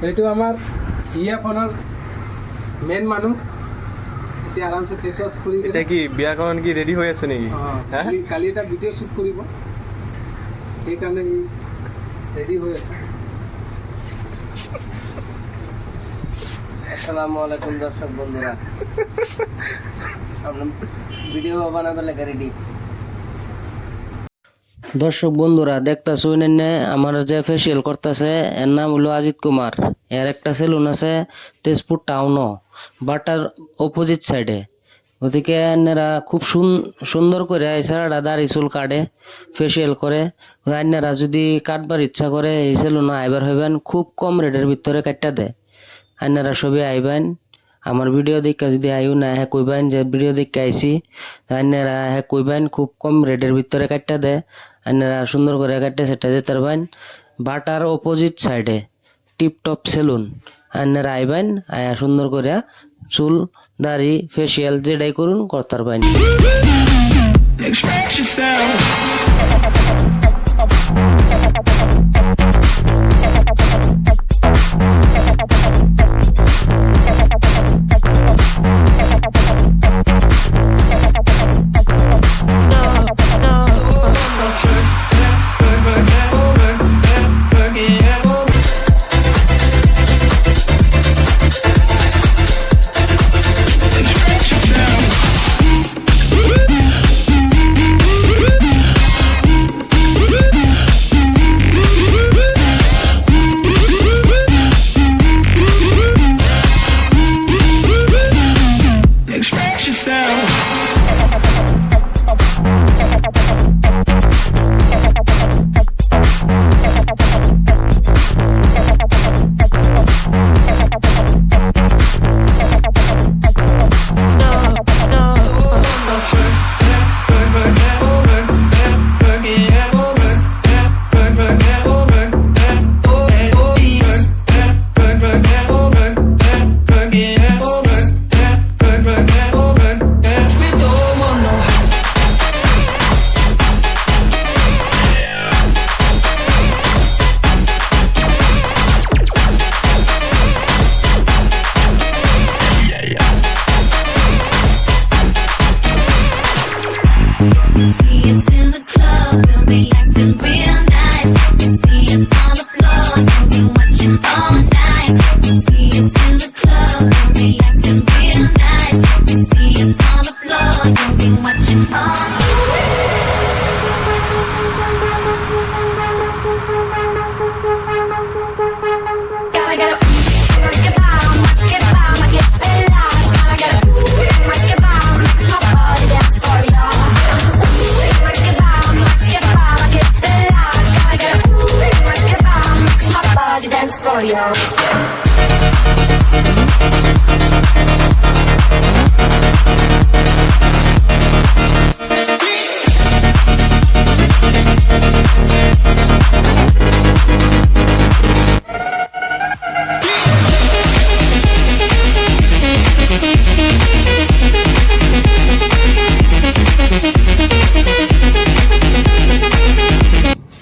এইটো আমাৰ ফোনৰ মেইন মানুহ এতিয়া আৰামছে ফেচ ৱাছ কৰি এতিয়া কি বিয়াখন কি ৰেডি হৈ আছে নেকি? কালি এটা ভিডিঅ' শ্বুট কৰিব, সেইকাৰণে সি ৰেডি হৈ আছে। আসসালামু আলাইকুম দর্শক বন্ধুরা, আমরা ভিডিও বানাবে লাগে রেডি। দর্শক বন্ধুরা দেখতেছেন আমার যে ফেসিয়াল করতেছে এর নাম হলো আজিত কুমার। এর একটা সেলুন আছে তেজপুর টাউনও, বাটার অপোজিট সাইডে। ওদিকে এনারা খুব সুন্দর করে এছাড়া দাড়ি চুল কাটে, ফেসিয়াল করে। এনারা যদি কাটবার ইচ্ছা করে এই সেলুনে আইবার হইবেন, খুব কম রেটের ভিতরে কাটটা দেয়। আপনারা সবাই আইবেন, আমার ভিডিও দেখে যদি আইও না হ্যাঁ কইবেন যে ভিডিও দেখে আইসি, আপনারা হ্যাঁ কইবেন খুব কম রেটের ভিতরে কাটটা দেয়। আপনারা সুন্দর করে কাটতে সেটা যেতে পারবেন। বাটার অপোজিট সাইডে টিপটপ সেলুন। আপনারা আইবেন, আয়া সুন্দর করে চুল দাড়ি ফেসিয়াল যেটাই করুন করতে পারবেন। See us in the club, we'll be acting real nice. See us on the floor, you'll be watching all night. See us in the club, we'll be acting real nice. See us on the floor, you'll be watching all night.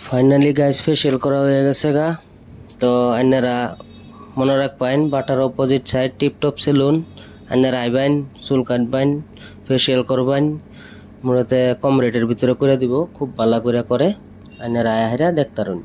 Finally guys facial করা হয়ে গেছে গা। তো আপনারা মনে রাখবেন বাটার opposite side tiptop saloon. আপনারা আইবেন, চুল কাটবেন, ফেসিয়াল করবেন, মূলত কম রেটের ভিতরে করে দিব, খুব ভালো করে। আপনারা আয়া হেরা দেখতারুন।